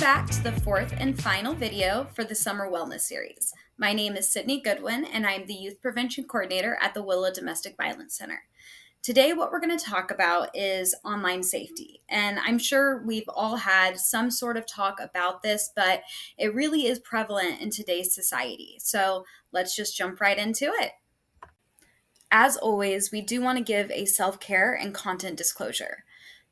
back to the fourth and final video for the Summer Wellness Series. My name is Sydney Goodwin, and I'm the Youth Prevention Coordinator at the Willow Domestic Violence Center. Today, what we're going to talk about is online safety. And I'm sure we've all had some sort of talk about this, but it really is prevalent in today's society. So let's just jump right into it. As always, we do want to give a self-care and content disclosure.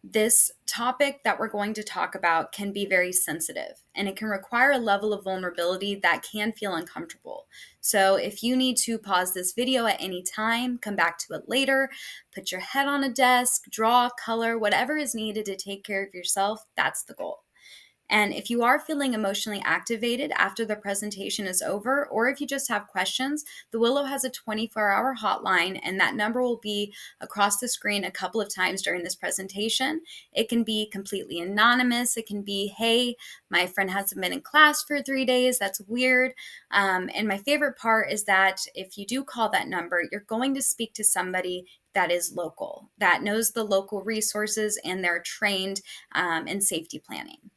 This topic that we're going to talk about can be very sensitive, and it can require a level of vulnerability that can feel uncomfortable. So if you need to pause this video at any time, come back to it later, put your head on a desk, draw, color, whatever is needed to take care of yourself, that's the goal. And if you are feeling emotionally activated after the presentation is over, or if you just have questions, the Willow has a 24-hour hotline, and that number will be across the screen a couple of times during this presentation. It can be completely anonymous. It can be, hey, my friend hasn't been in class for 3 days. That's weird. And my favorite part is that if you do call that number, you're going to speak to somebody that is local, that knows the local resources, and they're trained in safety planning.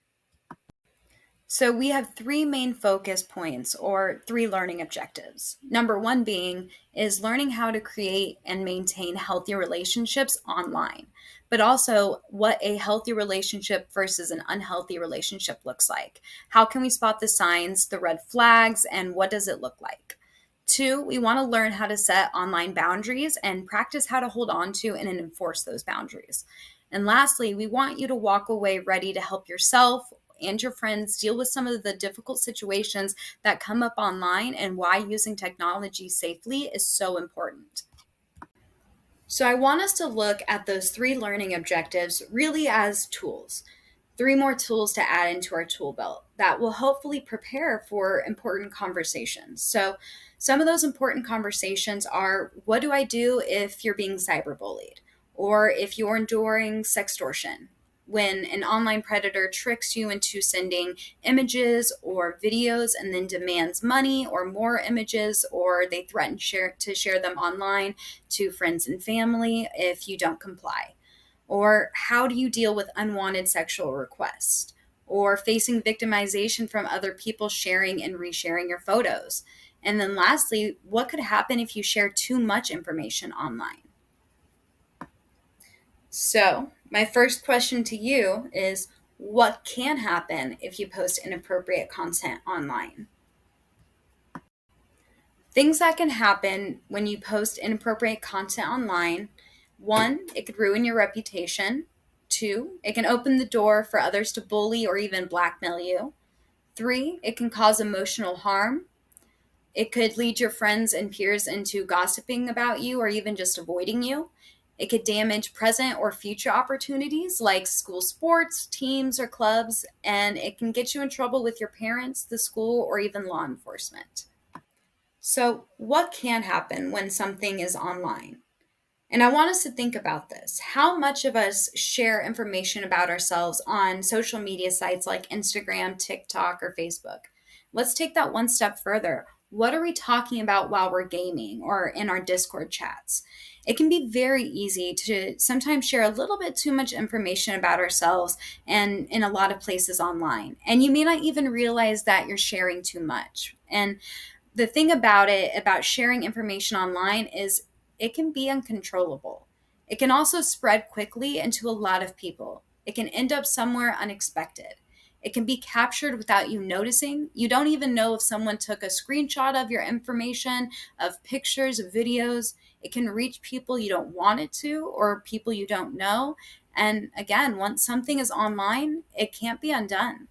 So we have three main focus points, or three learning objectives. Number one being is learning how to create and maintain healthy relationships online, but also what a healthy relationship versus an unhealthy relationship looks like. How can we spot the signs, the red flags, and what does it look like? Two, we want to learn how to set online boundaries and practice how to hold on to and enforce those boundaries. And lastly, we want you to walk away ready to help yourself and your friends deal with some of the difficult situations that come up online and why using technology safely is so important. So I want us to look at those three learning objectives really as tools. Three more tools to add into our tool belt that will hopefully prepare for important conversations. So some of those important conversations are, what do I do if you're being cyberbullied? Or if you're enduring sextortion, when an online predator tricks you into sending images or videos and then demands money or more images, or they threaten to share them online to friends and family if you don't comply. Or how do you deal with unwanted sexual requests? Or facing victimization from other people sharing and resharing your photos? And then lastly, what could happen if you share too much information online? So my first question to you is, what can happen if you post inappropriate content online? Things that can happen when you post inappropriate content online: one, it could ruin your reputation. Two, it can open the door for others to bully or even blackmail you. Three, it can cause emotional harm. It could lead your friends and peers into gossiping about you or even just avoiding you. It could damage present or future opportunities like school sports, teams, or clubs, and it can get you in trouble with your parents, the school, or even law enforcement. So, what can happen when something is online? And I want us to think about this. How much of us share information about ourselves on social media sites like Instagram, TikTok, or Facebook? Let's take that one step further. What are we talking about while we're gaming or in our Discord chats? It can be very easy to sometimes share a little bit too much information about ourselves and in a lot of places online. And you may not even realize that you're sharing too much. And the thing about it, about sharing information online, is it can be uncontrollable. It can also spread quickly into a lot of people. It can end up somewhere unexpected. It can be captured without you noticing. You don't even know if someone took a screenshot of your information, of pictures, of videos. It can reach people you don't want it to, or people you don't know. And again, once something is online, it can't be undone.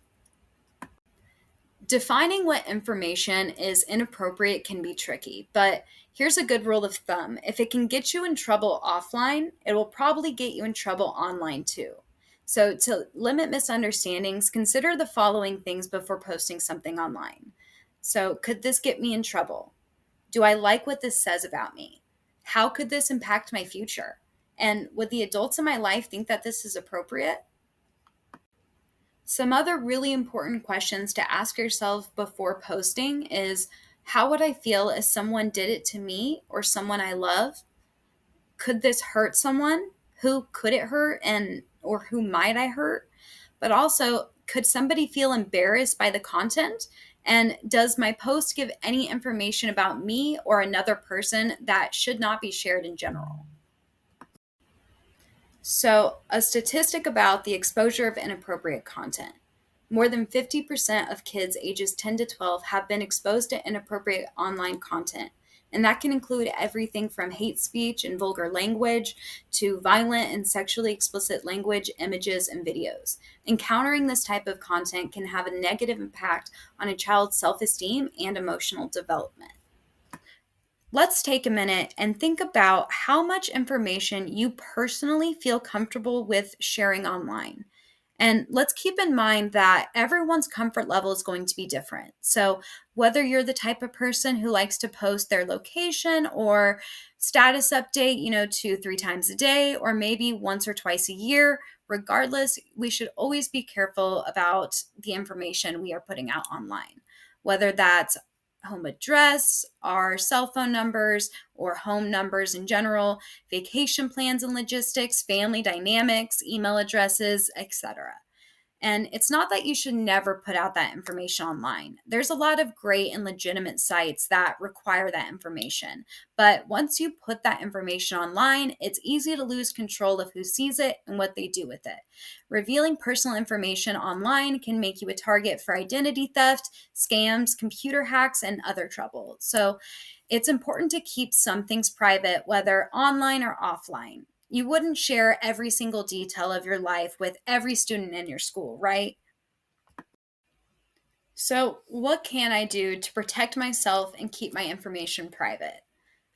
Defining what information is inappropriate can be tricky, but here's a good rule of thumb. If it can get you in trouble offline, it will probably get you in trouble online too. So, to limit misunderstandings, consider the following things before posting something online. So, could this get me in trouble? Do I like what this says about me? How could this impact my future? And would the adults in my life think that this is appropriate? Some other really important questions to ask yourself before posting is, how would I feel if someone did it to me or someone I love? Could this hurt someone? Who could it hurt, and or who might I hurt? But also, could somebody feel embarrassed by the content? And does my post give any information about me or another person that should not be shared in general? So, a statistic about the exposure of inappropriate content. More than 50% of kids ages 10 to 12 have been exposed to inappropriate online content. And that can include everything from hate speech and vulgar language to violent and sexually explicit language, images, and videos. Encountering this type of content can have a negative impact on a child's self esteem and emotional development. Let's take a minute and think about how much information you personally feel comfortable with sharing online. And let's keep in mind that everyone's comfort level is going to be different. So, whether you're the type of person who likes to post their location or status update, 2, 3 times a day, or maybe once or twice a year, regardless, we should always be careful about the information we are putting out online, whether that's home address, our cell phone numbers, or home numbers in general, vacation plans and logistics, family dynamics, email addresses, etc. And it's not that you should never put out that information online. There's a lot of great and legitimate sites that require that information. But once you put that information online, it's easy to lose control of who sees it and what they do with it. Revealing personal information online can make you a target for identity theft, scams, computer hacks, and other trouble. So it's important to keep some things private, whether online or offline. You wouldn't share every single detail of your life with every student in your school, right? So, what can I do to protect myself and keep my information private?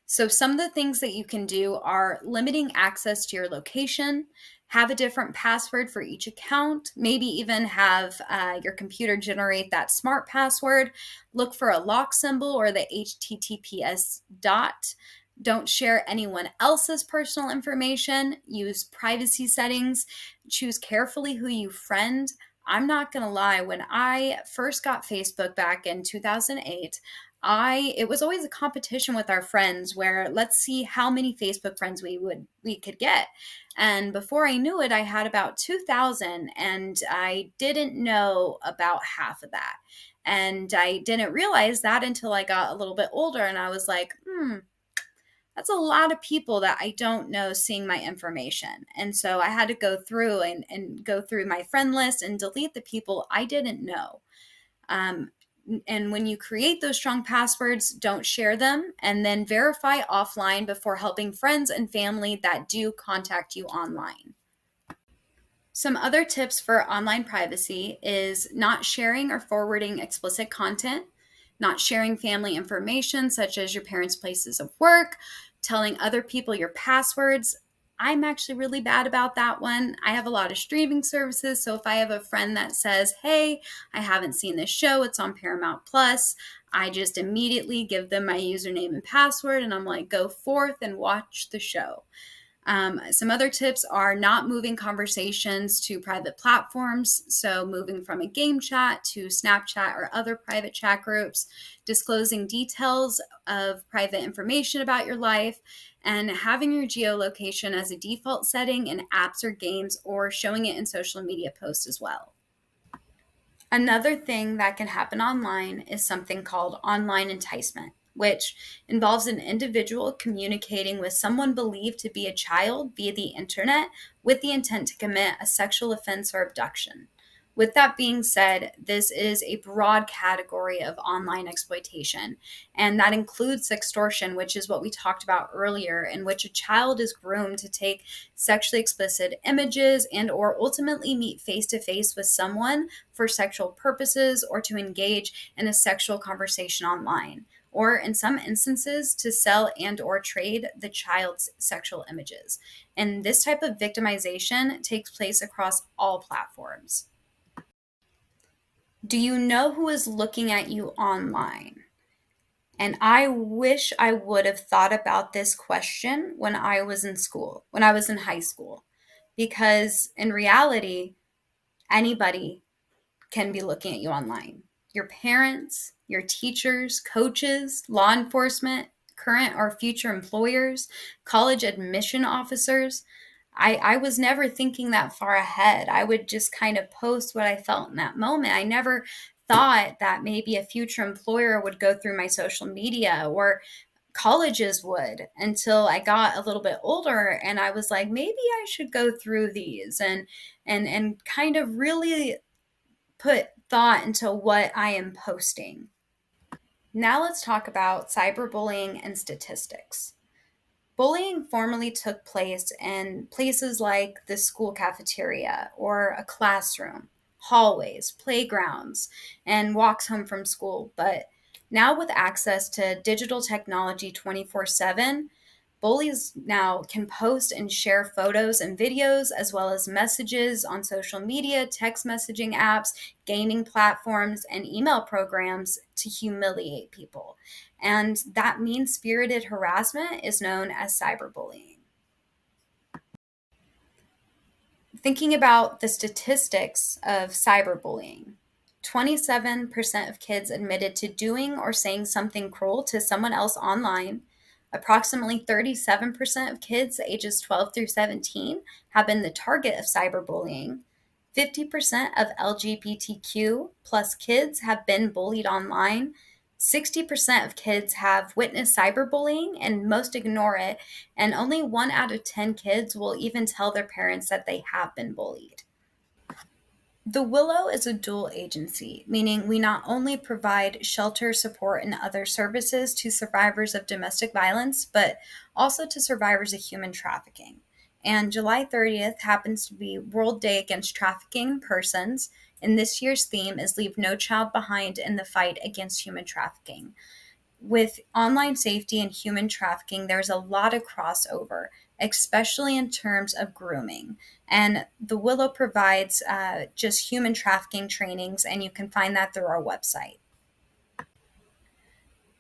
So, some of the things that you can do are limiting access to your location, have a different password for each account, maybe even have your computer generate that smart password, look for a lock symbol or the HTTPS dot. Don't share anyone else's personal information, use privacy settings, choose carefully who you friend. I'm not going to lie, when I first got Facebook back in 2008, I it was always a competition with our friends where let's see how many Facebook friends we could get. And before I knew it, I had about 2,000 and I didn't know about half of that. And I didn't realize that until I got a little bit older and I was like, that's a lot of people that I don't know seeing my information. And so I had to go through and go through my friend list and delete the people I didn't know. Um, and when you create those strong passwords, don't share them and then verify offline before helping friends and family that do contact you online. Some other tips for online privacy is not sharing or forwarding explicit content, not sharing family information such as your parents' places of work, telling other people your passwords. I'm actually really bad about that one. I have a lot of streaming services, so if I have a friend that says, "Hey, I haven't seen this show, it's on Paramount Plus," I just immediately give them my username and password and I'm like, "Go forth and watch the show." Some other tips are not moving conversations to private platforms. So, moving from a game chat to Snapchat or other private chat groups, disclosing details of private information about your life, and having your geolocation as a default setting in apps or games, or showing it in social media posts as well. Another thing that can happen online is something called online enticement, which involves an individual communicating with someone believed to be a child via the internet with the intent to commit a sexual offense or abduction. With that being said, this is a broad category of online exploitation, and that includes sextortion, which is what we talked about earlier, in which a child is groomed to take sexually explicit images and or ultimately meet face to face with someone for sexual purposes or to engage in a sexual conversation online, or in some instances to sell and or trade the child's sexual images. And this type of victimization takes place across all platforms. Do you know who is looking at you online? And I wish I would have thought about this question when I was in school, when I was in high school, because in reality, anybody can be looking at you online. Your parents, your teachers, coaches, law enforcement, current or future employers, college admission officers. I was never thinking that far ahead. I would just kind of post what I felt in that moment. I never thought that maybe a future employer would go through my social media, or colleges would, until I got a little bit older and I was like, maybe I should go through these and kind of really put thought into what I am posting. Now let's talk about cyberbullying and statistics. Bullying formerly took place in places like the school cafeteria or a classroom, hallways, playgrounds, and walks home from school. But now, with access to digital technology 24/7, bullies now can post and share photos and videos, as well as messages on social media, text messaging apps, gaming platforms, and email programs to humiliate people. And that mean spirited harassment is known as cyberbullying. Thinking about the statistics of cyberbullying, 27% of kids admitted to doing or saying something cruel to someone else online. Approximately 37% of kids ages 12 through 17 have been the target of cyberbullying. 50% of LGBTQ plus kids have been bullied online. 60% of kids have witnessed cyberbullying and most ignore it, and only 1 out of 10 kids will even tell their parents that they have been bullied. The Willow is a dual agency, meaning we not only provide shelter, support, and other services to survivors of domestic violence, but also to survivors of human trafficking. And July 30th happens to be World Day Against Trafficking Persons, and this year's theme is Leave No Child Behind in the Fight Against Human Trafficking. With online safety and human trafficking, there's a lot of crossover, especially in terms of grooming. And the Willow provides just human trafficking trainings, and you can find that through our website.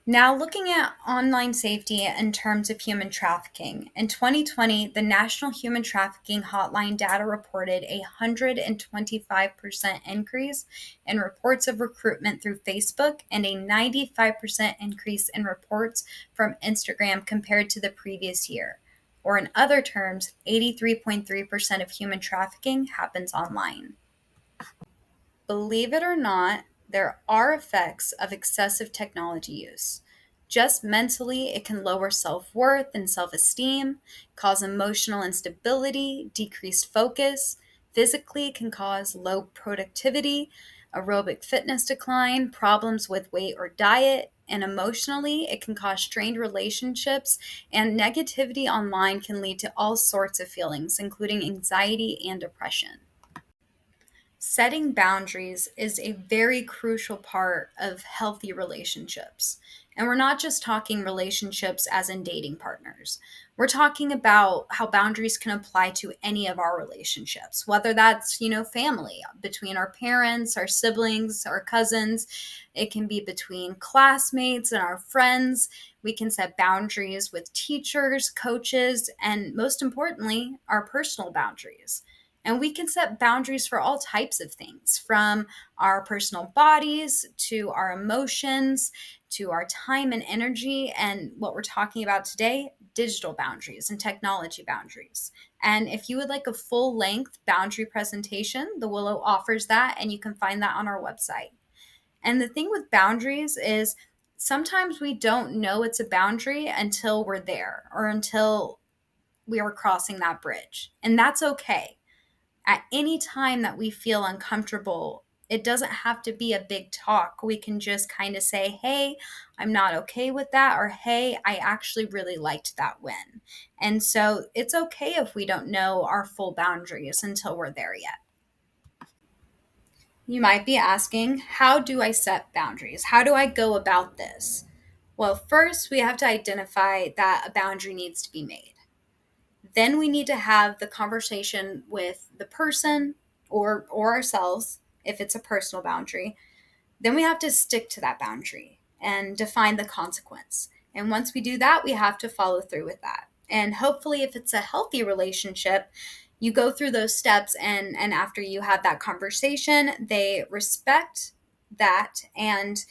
Now, looking at online safety in terms of human trafficking, in 2020, the National Human Trafficking Hotline data reported a 125% increase in reports of recruitment through Facebook and a 95% increase in reports from Instagram compared to the previous year. Or, in other terms, 83.3% of human trafficking happens online. Believe it or not, there are effects of excessive technology use. Just mentally, it can lower self worth and self esteem, cause emotional instability, decreased focus. Physically, it can cause low productivity, aerobic fitness decline, problems with weight or diet. And emotionally, it can cause strained relationships, and negativity online can lead to all sorts of feelings, including anxiety and depression. Setting boundaries is a very crucial part of healthy relationships. And we're not just talking relationships as in dating partners. We're talking about how boundaries can apply to any of our relationships, whether that's, family, between our parents, our siblings, our cousins. It can be between classmates and our friends. We can set boundaries with teachers, coaches, and most importantly, our personal boundaries. And we can set boundaries for all types of things, from our personal bodies to our emotions to our time and energy. And what we're talking about today, digital boundaries and technology boundaries. And if you would like a full length boundary presentation, the Willow offers that, and you can find that on our website. And the thing with boundaries is sometimes we don't know it's a boundary until we're there or until we are crossing that bridge. And that's okay. At any time that we feel uncomfortable, it doesn't have to be a big talk. We can just kind of say, hey, I'm not okay with that, or hey, I actually really liked that win. And so it's okay if we don't know our full boundaries until we're there yet. You might be asking, how do I set boundaries? How do I go about this? Well, first, we have to identify that a boundary needs to be made. Then we need to have the conversation with the person or ourselves if it's a personal boundary. Then we have to stick to that boundary and define the consequence. And once we do that, we have to follow through with that. And hopefully, if it's a healthy relationship, you go through those steps, and after you have that conversation, they respect that and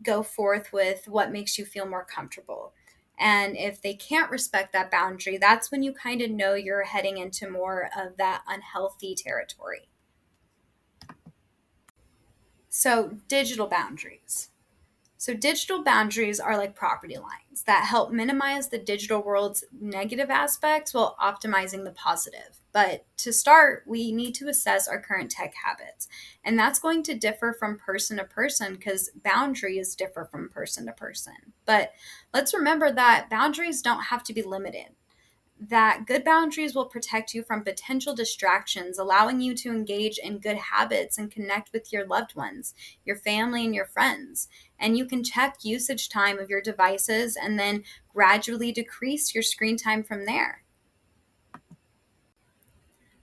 go forth with what makes you feel more comfortable. And if they can't respect that boundary, that's when you kind of know you're heading into more of that unhealthy territory. So, digital boundaries. So, digital boundaries are like property lines that help minimize the digital world's negative aspects while optimizing the positive. But to start, we need to assess our current tech habits. And that's going to differ from person to person because boundaries differ from person to person. But let's remember that boundaries don't have to be limited, that good boundaries will protect you from potential distractions, allowing you to engage in good habits and connect with your loved ones, your family, and your friends. And you can check usage time of your devices and then gradually decrease your screen time from there.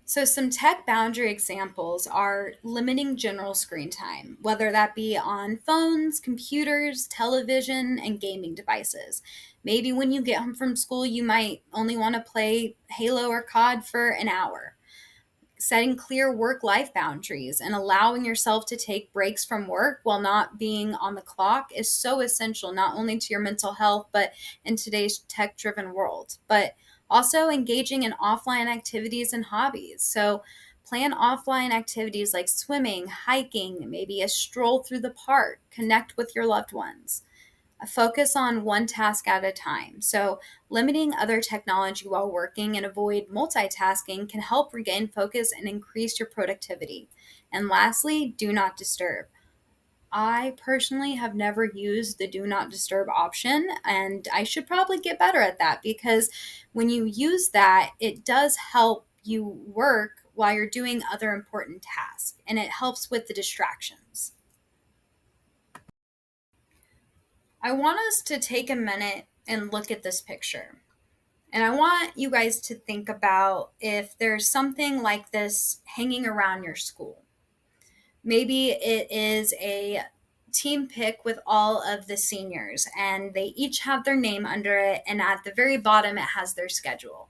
So, some tech boundary examples are limiting general screen time, whether that be on phones, computers, television, and gaming devices. Maybe when you get home from school, you might only want to play Halo or COD for an hour. Setting clear work life boundaries and allowing yourself to take breaks from work while not being on the clock is so essential, not only to your mental health, but in today's tech driven world. But also engaging in offline activities and hobbies. So, plan offline activities like swimming, hiking, maybe a stroll through the park, connect with your loved ones. Focus on one task at a time. So, limiting other technology while working and avoid multitasking can help regain focus and increase your productivity. And lastly, do not disturb. I personally have never used the do not disturb option, and I should probably get better at that because when you use that, it does help you work while you're doing other important tasks and it helps with the distractions. I want us to take a minute and look at this picture. And I want you guys to think about if there's something like this hanging around your school. Maybe it is a team pic with all of the seniors, and they each have their name under it, and at the very bottom, it has their schedule.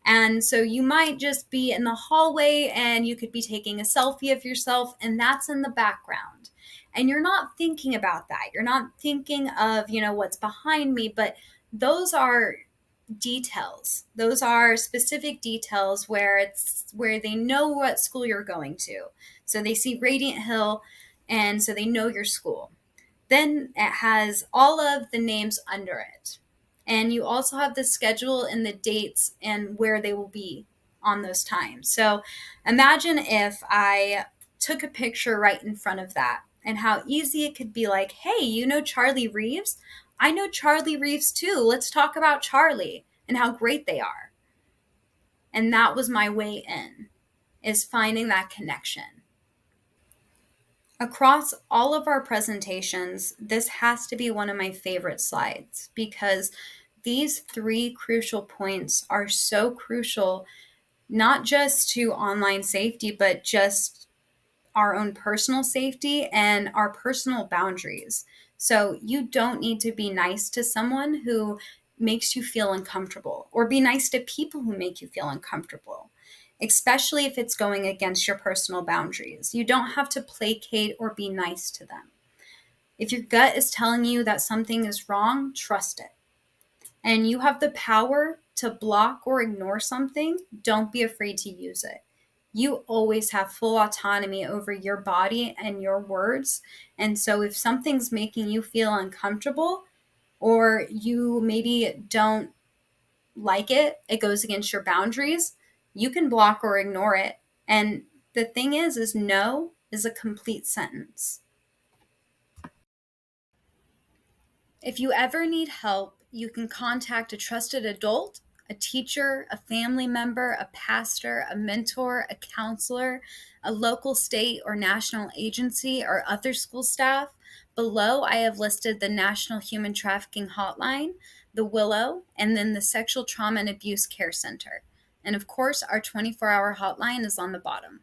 And so you might just be in the hallway and you could be taking a selfie of yourself, and that's in the background. And you're not thinking about that. You're not thinking of, what's behind me, but those are details. Those are specific details where they know what school you're going to. So they see Radiant Hill and so they know your school. Then it has all of the names under it. And you also have the schedule and the dates and where they will be on those times. So imagine if I took a picture right in front of that and how easy it could be like, hey, you know Charlie Reeves? I know Charlie Reeves too. Let's talk about Charlie and how great they are. And that was my way in, is finding that connection. Across all of our presentations, this has to be one of my favorite slides because these three crucial points are so crucial, not just to online safety, but just our own personal safety and our personal boundaries. So you don't need to be nice to someone who makes you feel uncomfortable, or be nice to people who make you feel uncomfortable, especially if it's going against your personal boundaries. You don't have to placate or be nice to them. If your gut is telling you that something is wrong, trust it. And you have the power to block or ignore something. Don't be afraid to use it. You always have full autonomy over your body and your words. And so if something's making you feel uncomfortable, or you maybe don't like it, it goes against your boundaries, you can block or ignore it. And the thing is no is a complete sentence. If you ever need help, you can contact a trusted adult, a teacher, a family member, a pastor, a mentor, a counselor, a local, state, or national agency, or other school staff. Below, I have listed the National Human Trafficking Hotline, the Willow, and then the Sexual Trauma and Abuse Care Center. And of course, our 24-hour hotline is on the bottom.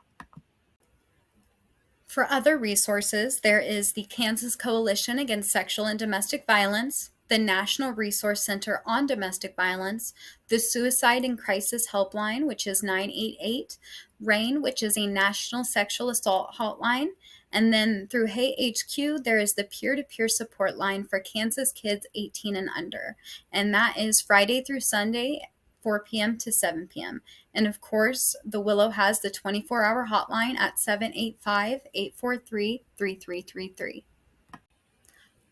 For other resources, there is the Kansas Coalition Against Sexual and Domestic Violence, the National Resource Center on Domestic Violence, the Suicide and Crisis Helpline, which is 988, RAIN, which is a national sexual assault hotline, And then through Hey HQ, there is the peer-to-peer support line for Kansas kids 18 and under. And that is Friday through Sunday, 4 p.m. to 7 p.m. And of course, the Willow has the 24-hour hotline at 785-843-3333.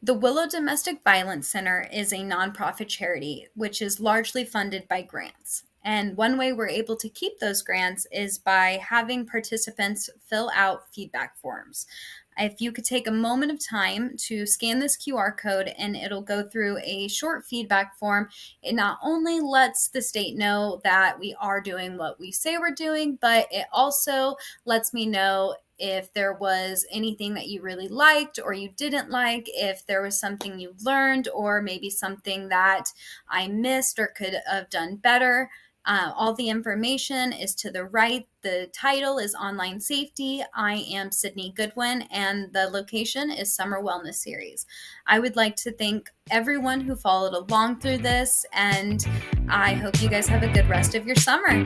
The Willow Domestic Violence Center is a nonprofit charity which is largely funded by grants. And one way we're able to keep those grants is by having participants fill out feedback forms. If you could take a moment of time to scan this QR code and it'll go through a short feedback form, it not only lets the state know that we are doing what we say we're doing, but it also lets me know if there was anything that you really liked or you didn't like, if there was something you learned or maybe something that I missed or could have done better. All the information is to the right. The title is Online Safety. I am Sydney Goodwin, and the location is Summer Wellness Series. I would like to thank everyone who followed along through this, and I hope you guys have a good rest of your summer.